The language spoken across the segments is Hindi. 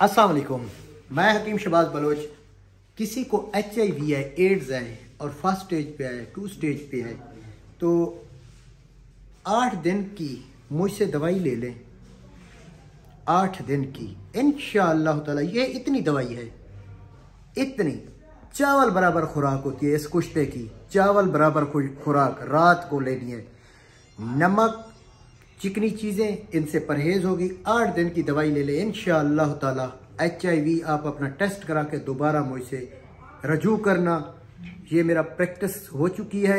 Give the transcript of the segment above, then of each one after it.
अस्सलाम वालेकुम। मैं हकीम शहबाज बलोच। किसी को HIV है, एड्स है और फर्स्ट स्टेज पे है, 2 स्टेज पे है, तो 8 दिन की मुझसे दवाई ले लें। 8 दिन की इंशाअल्लाह ताला। ये इतनी दवाई है, इतनी चावल बराबर खुराक होती है इस कुश्ते की। चावल बराबर खुराक रात को लेनी है। नमक, चिकनी चीज़ें, इनसे परहेज होगी। 8 दिन की दवाई ले ले इंशाअल्लाह ताला। HIV आप अपना टेस्ट करा के दोबारा मुझसे रजू करना। ये मेरा प्रैक्टिस हो चुकी है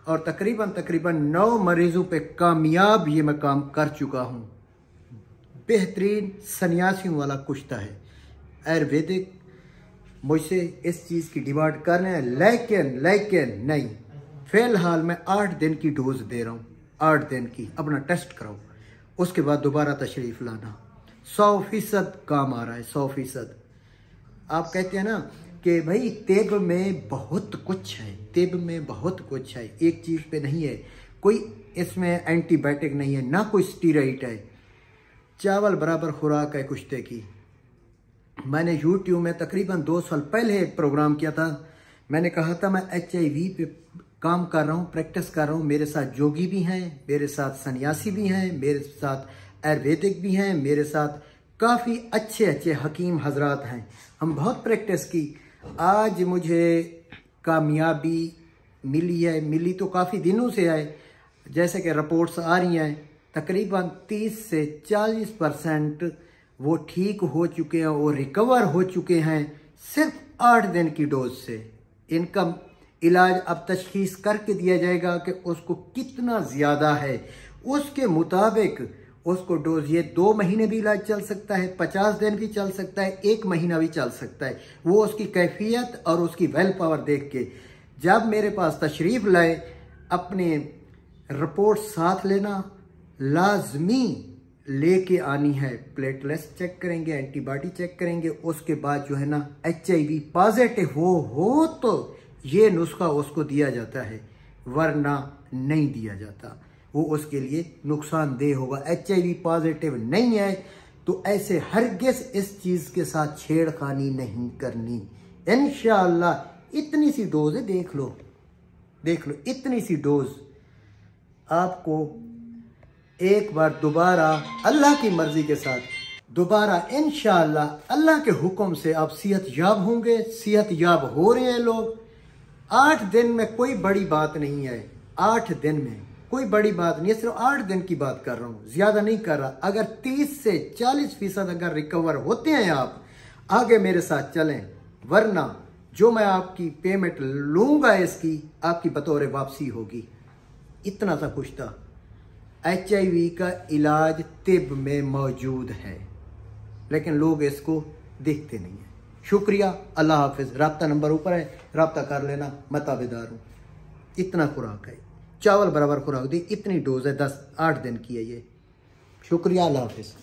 और तकरीबन 9 मरीजों पे कामयाब ये मैं काम कर चुका हूँ। बेहतरीन सन्यासियों वाला कुश्ता है, आयुर्वेदिक। मुझसे इस चीज़ की डिमांड कर रहे हैं, लेकिन नहीं, फ़िलहाल मैं 8 दिन की डोज दे रहा हूँ। 8 दिन की अपना टेस्ट कराओ, उसके बाद दोबारा तशरीफ़ लाना। 100% काम आ रहा है, 100%। आप कहते हैं ना कि भाई तिब में बहुत कुछ है, तिब में बहुत कुछ है, एक चीज़ पे नहीं है। कोई इसमें एंटीबायोटिक नहीं है, ना कोई स्टीरॉइड है। चावल बराबर खुराक है कुश्ते की। मैंने YouTube में तकरीबन 2 साल पहले एक प्रोग्राम किया था। मैंने कहा था मैं HIV पे काम कर रहा हूँ, प्रैक्टिस कर रहा हूँ। मेरे साथ जोगी भी हैं, मेरे साथ सन्यासी भी हैं, मेरे साथ आयुर्वेदिक भी हैं, मेरे साथ काफ़ी अच्छे हकीम हजरात हैं। हम बहुत प्रैक्टिस की। आज मुझे कामयाबी मिली है, मिली तो काफ़ी दिनों से है। जैसे कि रिपोर्ट्स आ रही हैं, तकरीबन 30 से 40% वो ठीक हो चुके हैं और रिकवर हो चुके हैं सिर्फ 8 दिन की डोज से। इनका इलाज अब तशखीस करके दिया जाएगा कि उसको कितना ज़्यादा है, उसके मुताबिक उसको डोज। ये 2 महीने भी इलाज चल सकता है, 50 दिन भी चल सकता है, 1 महीना भी चल सकता है। वो उसकी कैफियत और उसकी वेल पावर देख के। जब मेरे पास तशरीफ़ लाए, अपने रिपोर्ट साथ लेना, लाजमी लेके आनी है। प्लेटलेट्स चेक करेंगे, एंटीबॉडी चेक करेंगे, उसके बाद जो है ना HIV पॉजिटिव हो तो ये नुस्खा उसको दिया जाता है, वरना नहीं दिया जाता। वो उसके लिए नुकसानदेह होगा। HIV पॉजिटिव नहीं है तो ऐसे हरगिज़ इस चीज़ के साथ छेड़खानी नहीं करनी। इंशाअल्लाह इतनी सी डोज है, देख लो इतनी सी डोज आपको एक बार दोबारा अल्लाह की मर्जी के साथ दोबारा इंशाअल्लाह अल्लाह के हुक्म से आप सेहत याब होंगे। सेहत याब हो रहे हैं लोग। 8 दिन में कोई बड़ी बात नहीं है। 8 दिन में कोई बड़ी बात नहीं है, सिर्फ 8 दिन की बात कर रहा हूँ, ज्यादा नहीं कर रहा। अगर 30 से 40% अगर रिकवर होते हैं आप, आगे मेरे साथ चलें, वरना जो मैं आपकी पेमेंट लूंगा इसकी आपकी बतौर वापसी होगी। इतना सा कुछ था। HIV का इलाज तिब में मौजूद है, लेकिन लोग इसको देखते नहीं हैं। शुक्रिया, अल्लाह हाफिज। राब्ता नंबर ऊपर है, राब्ता कर लेना। मैं ताबेदार हूँ। इतना खुराक है, चावल बराबर खुराक दी, इतनी डोज है। 8 दिन की है ये। शुक्रिया, अल्लाह हाफिज।